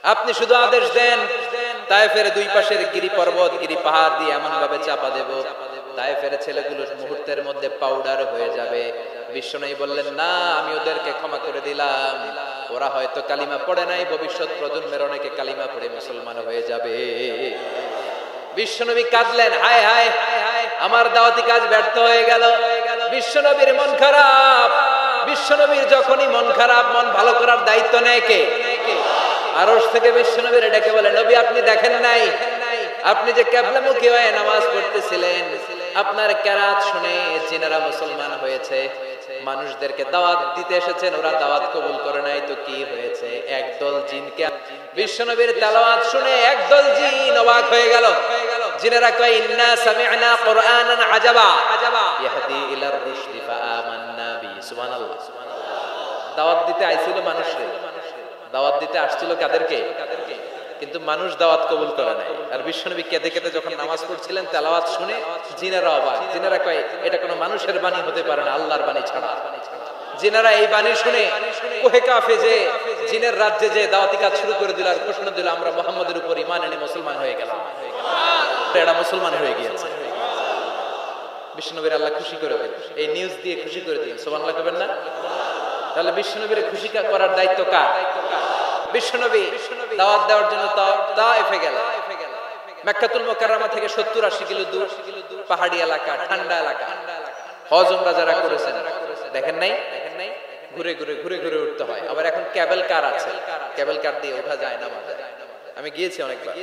আপনি শুধু আদেশ দেন তায়েফের দুই পাশের গিরি পর্বত গিরি পাহাড় দিয়ে এমন ভাবে চাপা দেব তায়েফের ছেলেগুলো মুহূর্তের মধ্যে পাউডার হয়ে যাবে। বিশ্বনবী বললেন, না, আমি ওদেরকে ক্ষমা করে দিলাম, ওরা হয়তো কালিমা পড়ে নাই, ভবিষ্যৎ প্রজন্মের অনেকে কালিমা পড়ে মুসলমান হয়ে যাবে। বিশ্বনবী কাঁদলেন, হায় হায় আমার দাওয়াতি কাজ ব্যর্থ হয়ে গেল। বিশ্বনবীর মন খারাপ। বিশ্বনবীর যখনই মন খারাপ, মন ভালো করার দায়িত্ব নেয় কে? আরশ থেকে বিশ্বনবীর ডেকে বলে, নবী আপনি দেখেন নাই, আপনি যে কিবলামুখী হয়ে নামাজ পড়তেছিলেন, আপনার কেরাত শুনে জিনেরা মুসলমান হয়েছে। মানুষদেরকে দাওয়াত দিতে এসেছেন, ওরা দাওয়াত কবুল করে নাই, তো কি হয়েছে? একদল জিনকে বিশ্বনবীর তেলাওয়াত শুনে একদল জিন অবাক হয়ে গেল। জিনেরা কয়, ইন্না সামি'না কুরআনান আজাবা ইয়াহদি ইলার রুশদি ফাআমান্না বি। সুবহানাল্লাহ। দাওয়াত দিতে আইছিল মানুষরে, দাওয়াত দিতে আসছিল কাদেরকে? কিন্তু মানুষ দাওয়াত কবুল করে নাই। আর বিশ্বনবী কেঁদে কেঁদে যখন নামাজ পড়ছিলেন, তেলাওয়াত শুনে জিনেরা অবাক। জিনেরা কয়, এটা কোনো মানুষের বাণী হতে পারে না, আল্লাহর বাণী ছাড়া। জিনেরা এই বাণী শুনে কোহে কাফে যে জিনের রাজ্যে যে দাওয়াতি কাজ শুরু করে দিল আর ঘোষণা দিল, আমরা মুহাম্মদের উপর ঈমান এনে মুসলমান হয়ে গেলাম। এরা মুসলমান হয়ে গিয়েছে। বিশ্বনবীর আল্লাহ খুশি করে দিলেন, এই নিউজ দিয়ে খুশি করে দিলেন। সুবহানাল্লাহ কবেন না? তাহলে বিশ্বনবীর খুশি করার দায়িত্ব কার? বিশ্বনবী দাওয়াত দেওয়ার জন্য তায়েফে গেলেন। মক্কাতুল মুকাররমা থেকে 70-80 কিলো দূর, পাহাড়ি এলাকা, ঠান্ডা এলাকা। হজ উমরা যারা করেছেন দেখেন নাই, ঘুরে ঘুরে ঘুরে ঘুরে উঠতে হয়। আবার এখন কেবল কার আছে, কেবল কার দিয়ে ওঠা যায় না মাঝে। আমি গিয়েছি অনেকবার।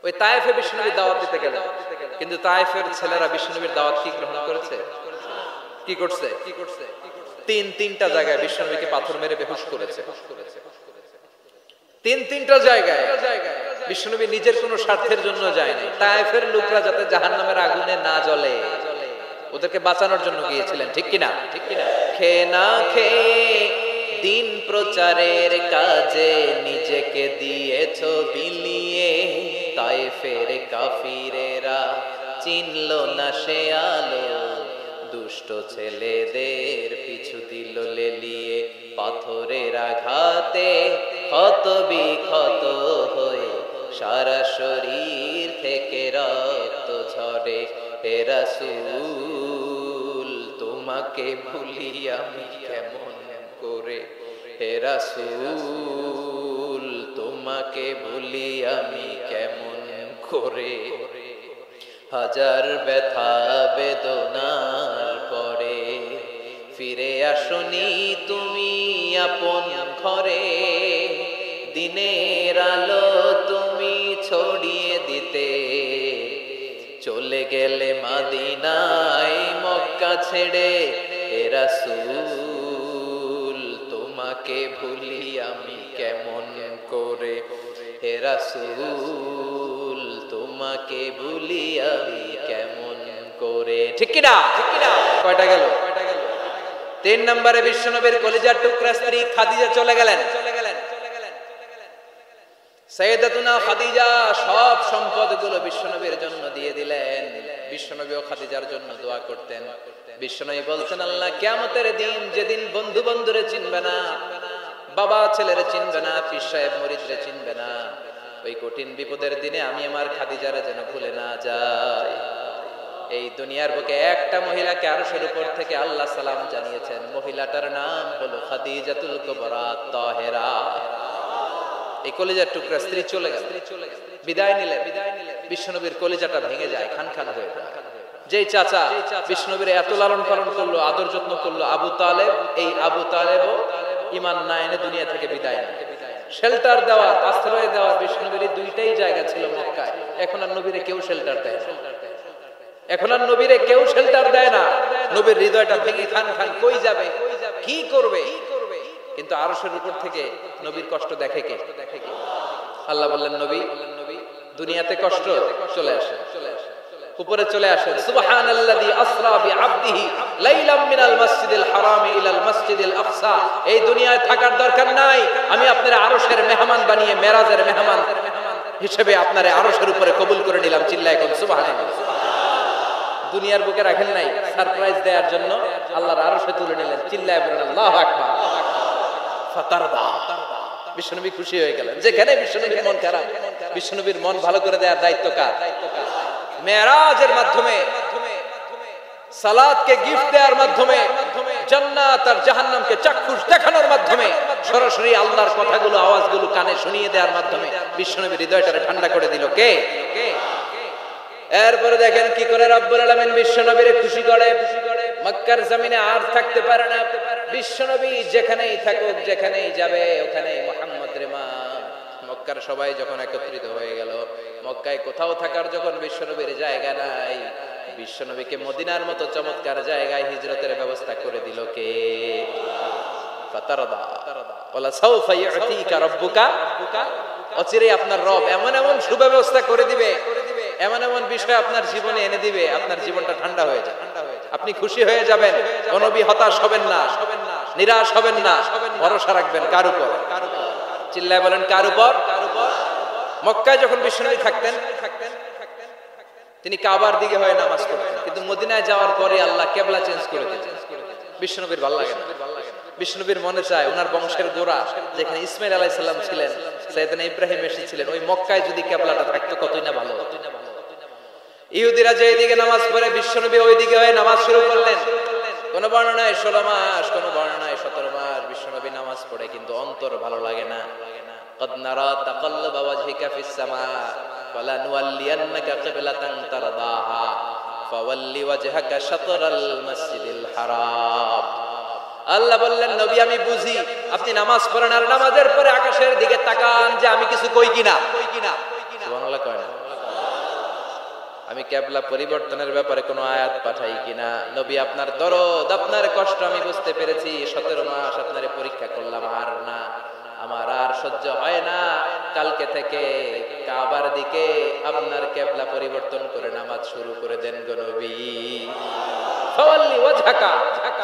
ওই তায়েফে বিশ্বনবী দাওয়াত দিতে গেলেন, কিন্তু তায়েফের ছেলেরা বিশ্বনবীর দাওয়াত কি গ্রহণ করেছে? কি করছে? তিনটা জায়গায় বিশ্বনবীকে পাথর মেরে বেহুশ করেছে। তিনটা জায়গায় বিশ্বনবী নিজের কোনো স্বার্থের জন্য যায় নাই, তায়েফের লোকরা যাতে জাহান্নামের আগুনে না জ্বলে ওদেরকে বাঁচানোর জন্য গিয়েছিলেন। ঠিক কিনা? খেয়ে না খেয়ে দিন প্রচারের কাজে নিজেকে দিয়েছো বিলিয়ে, তায়েফের কাফিরেরা চিনল না সে আলো, দুষ্ট ছেলেদের পিছু দিল লেলিয়ে, পাথরের আঘাতে ক্ষত বিক্ষত হয়ে সারা শরীর থেকে রক্ত ঝরে। হে রাসূল তোমাকে ভুলি আমি কেমন করে, হে রাসূল তোমাকে ভুলি আমি কেমন করে। হাজার ব্যথা বেদনার পরে ফিরে আসনি তুমি আপন ঘরে, দিনের আলো তুমি ছড়িয়ে দিতে চলে গেলে মদিনায় মক্কা ছেড়ে। হে রাসূল তোমাকে ভুলি আমি কেমন করে, হে রাসূল তোমাকে ভুলি আমি কেমন করে। ঠিক কিনা? কয়টা গেল? 3 নম্বরে বিশ্বনবীর কলিজার টুকরা স্ত্রী খাদিজা চলে গেলেন। সাইয়েদাতুনা খাদিজা সব সম্পদগুলো বিশ্বনবীর জন্য দিয়ে দিলেন। বিশ্বনবীও খাদিজার জন্য দোয়া করতেন। বিশ্বনবী বলতেন, আল্লাহ কিয়ামতের দিন যেদিন বন্ধু বন্ধুরে চিনবে না, বাবা ছেলেরে চিনবে না, পীর সাহেব মুরিদরে চিনবে না, ওই কঠিন বিপদের দিনে আমি আমার খাদিজারে যেন ভুলে না যাই। এই দুনিয়ার বুকে একটা মহিলাকে আরশের উপর থেকে আল্লাহ সালাম জানিয়েছেন, মহিলাটার নাম হলো খাদিজাতুল কুবরা তাহেরা। এই কলিজার টুকরা স্ত্রী চলে গেল, বিদায় নিলেন। বিশ্বনবীর কলিজাটা ভেঙে যায়, খান খান হয়ে যায়। যেই চাচা বিশ্বনবীর এত লালন পালন করলো, আদর যত্ন করলো, আবু তালেব, এই আবু তালেবও ঈমান না এনে দুনিয়া থেকে বিদায় নেয়। শেল্টার দেওয়া, আশ্রয় দেওয়া বিশ্বনবীর দুইটাই জায়গা ছিল মক্কায়। এখন আর নবীরে কেউ শেল্টার দেয় না, এখন আর নবীরে কেউ শেল্টার দেয় না। নবীর হৃদয়টা ভেঙে খান খান, কই যাবে, কি করবে? কিন্তু আরশের উপর থেকে নবীর কষ্ট দেখে কে? আল্লাহ বললেন, নবী দুনিয়াতে কষ্ট চলে আসে, উপরে চলে আসেন। সুবহানাল্লাযী আসরা বিআবদিহি লাইলাম মিনাল মাসজিদিল হারাম ইলাল মাসজিদিল আকসা। এই দুনিয়ায় থাকার দরকার নাই, আমি আপনারে আরশের মেহমান বানিয়ে মেরাজের মেহমান হিসেবে আপনারে আরশের উপরে কবুল করে নিলাম। চিল্লায় কোন সুবহানাল্লাহ। দুনিয়ার বুকে রাখেন নাই, সারপ্রাইজ দেওয়ার জন্য আল্লাহর আরশে তুলে নিলেন। চিল্লায় বলেন আল্লাহু আকবার। ফাতারদা, বিশ্বনবী খুশি হয়ে গেলেন। যেখানে বিশ্বনবীর মন খারাপ, বিশ্বনবীর মন ভালো করে দেওয়ার দায়িত্ব কার? মেরাজের মাধ্যমে, সালাতকে গিফট দেওয়ার মাধ্যমে, জান্নাত আর জাহান্নামকে চাক্ষুষ দেখানোর মাধ্যমে, সরাসরি আল্লাহর কথাগুলো আওয়াজগুলো কানে শুনিয়ে দেওয়ার মাধ্যমে বিশ্বনবীর হৃদয়টারে ঠান্ডা করে দিল কে? এরপরে দেখেন কি করে রব্বুল আলামিন বিশ্বনবীরে খুশি করে। মক্কার জমিনে আর থাকতে পারে না, বিশ্বনবী যেখানেই থাকুক, যেখানেই যাবে ওখানেই মুহাম্মদ রে মা। মক্কার সবাই যখন একত্রিত হয়ে গেল, মক্কায় কোথাও থাকার যখন বিশ্বনবীর জায়গা নাই, বিশ্বনবীকে মদিনার মতো চমৎকার জায়গায় হিজরতের ব্যবস্থা করে দিল কে? ফাতারদা ওয়ালা সাউফা ইউতিকা রাব্বুকা, অচিরেই আপনার রব এমন এমন সুব্যবস্থা করে দিবে, এমন এমন বিষয় আপনার জীবনে এনে দিবে, আপনার জীবনটা ঠান্ডা হয়ে যাবে, আপনি খুশি হয়ে যাবেন। ও নবী হতাশ হবেন না, নিরাশ হবেন না, ভরসা রাখবেন কার উপর? চিল্লায় বলেন কার উপর? মক্কায় যখন বিশ্বনবী থাকতেন, তিনি কাবার দিকে হয়ে নামাজ পড়তেন, কিন্তু মদিনায় যাওয়ার পরে আল্লাহ কিবলা চেঞ্জ করে দিয়েছেন। বিশ্বনবীর ভালো লাগে না, বিশ্বনবীর মনে চায় ওনার বংশের গোড়া যেখানে ইসমাইল আলাইহিস সালাম ছিলেন, সাইয়েদনা ইব্রাহিম এসেছিলেন, ওই মক্কায় যদি কিবলাটা থাকতো কতই না ভালো। ইহুদিরা যে দিকে নামাজ পড়ে, বিশ্বনবী ওই দিকে হয়ে নামাজ শুরু করলেন। কোন বর্ণনায় 16 মাস, কোন বর্ণনায় 17 মাস বিশ্বনবী নামাজ পড়ে, কিন্তু অন্তর ভালো লাগে না। قد نرى تقلب وجهك في السماء فلنولينك قبلة ترضاها فول وجهك شطر المسجد الحرام। আল্লাহ বললেন নবী আমি বুঝি আপনি নামাজ পড়েন আর নামাজের পরে আকাশের দিকে তাকান যে আমি কিছু কই কিনা। সুবহানাল্লাহ কয় না? আমি কিবলা পরিবর্তনের ব্যাপারে কোনো আয়াত পাঠাই কিনা? নবী আপনার দরদ, আপনার কষ্ট আমি বুঝতে পেরেছি। 17 মাস আপনারে পরীক্ষা করলাম, আর না, আমার আর সহ্য হয় না। কালকে থেকে কাবার দিকে আপনার কিবলা পরিবর্তন করে নামাজ শুরু করে দেন গো নবী। ফাওয়াল্লি ওয়াজহাকা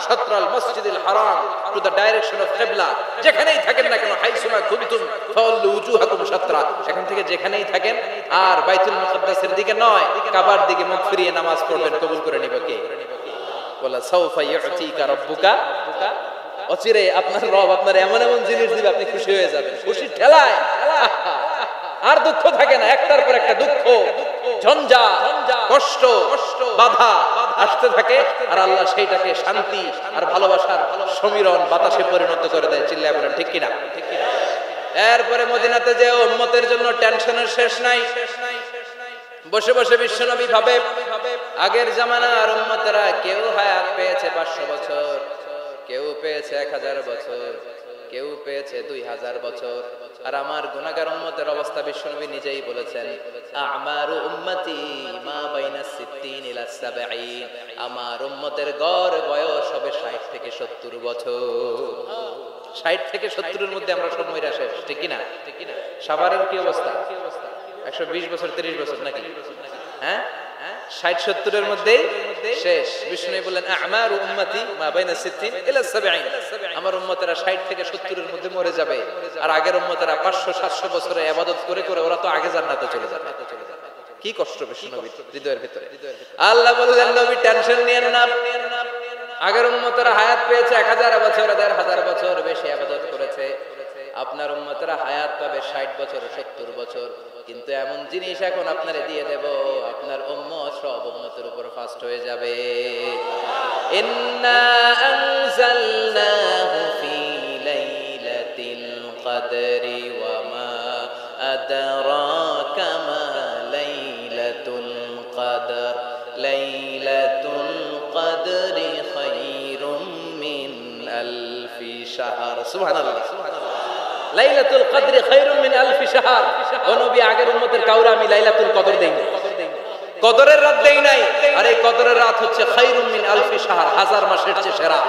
শাতরাল মসজিদিল হারাম, টু দ্য ডাইরেকশন অফ কিবলা। যেখানেই থাকেন না কেন, হাইসুমা কুনতুম ফাওয়াল্লু উজুহাকুম শাতরা, এখন থেকে যেখানেই থাকেন আর বাইতুল মুকদ্দাসের দিকে নয়, কাবার দিকে মুখ ফিরিয়ে নামাজ পড়বেন। কবুল করে নিবে কে? বলা সাউফা ইউতিকা রাব্বুকা, অচিরে আপনার রব আপনার এমন এমন জিনিস দিবে আপনি খুশি হয়ে যাবেন। খুশি ঠেলায় আর দুঃখ থাকে না, একটার পর একটা দুঃখ, ঝঞ্ঝাট, কষ্ট, বাধা আসতে থাকে, আর আল্লাহ সেইটাকে শান্তি আর ভালোবাসার সমীরণ বাতাসে পরিণত করে দেয়। চিল্লায় বলেন ঠিক কিনা? এরপরে মদিনাতে যে উম্মতের জন্য টেনশনের শেষ নাই। বসে বসে বিশ্বনবী ভাবে, আগের জামানার উম্মতেরা কেউ হায়াত পেয়েছে 500 বছর, কেউ পেয়েছে 1000 বছর, কেউ পেয়েছে 2000 বছর, আর আমার গুনাহগার উম্মতের অবস্থা বিশ্বনবী নিজেই বলেছেন, আমারু উম্মতি মা বাইনা 60 ইলা 70, আমার উম্মতের গড় বয়স হবে 60 থেকে 70 বছর। 60 থেকে 70 এর মধ্যে আমরা সব মইরা শেষ, ঠিক কি না? সাভারের কি অবস্থা? 120 বছর 30 বছর নাকি? হ্যাঁ, 60-70 এর মধ্যেই শেষ। বিষ্ণু বললেন আমারু উম্মতি মা বাইনা 60 ইলা 70, আমার উম্মতেরা 60 থেকে 70 এর মধ্যে মরে যাবে, আর আগের উম্মতেরা 500-700 বছরে ইবাদত করে করে ওরা তো আগে জান্নাতে চলে যাবে। কি কষ্ট বিশ্বনবীর হৃদয়ের ভিতরে। আল্লাহ বললেন নবী টেনশন নিয়েন না, আগের উম্মতেরা হায়াত পেয়েছে 1000 বছর, 1500 বছর বেশি ইবাদত করেছে, আপনার উম্মতেরা হায়াত পাবে 60 বছর 70 বছর। কিন্তু এমন জিনিস এখন আপনারে দিয়ে দেব, আপনার উম্মত সব উম্মতের উপর ফাস্ট হয়ে যাবে। ইন্না আনজালনাহু ফি লাইলাতিল কদরি ওয়া মা আদরাকা মা লাইলাতুল কদর, লাইলাতুল কদরি খায়রুম মিন আলফি শাহর। সুবহানাল্লাহ, লাইলাতুল কদরি খায়রুম মিন আলফি শাহর। ও নবী আগের উম্মতের কাউরে আমি লাইলাতুল কদর দেই না, কদরের রাত দেই নাই, আর এই কদরের রাত হচ্ছে খায়রুম মিন আলফি শাহর, 1000 মাসের চেয়ে সেরা।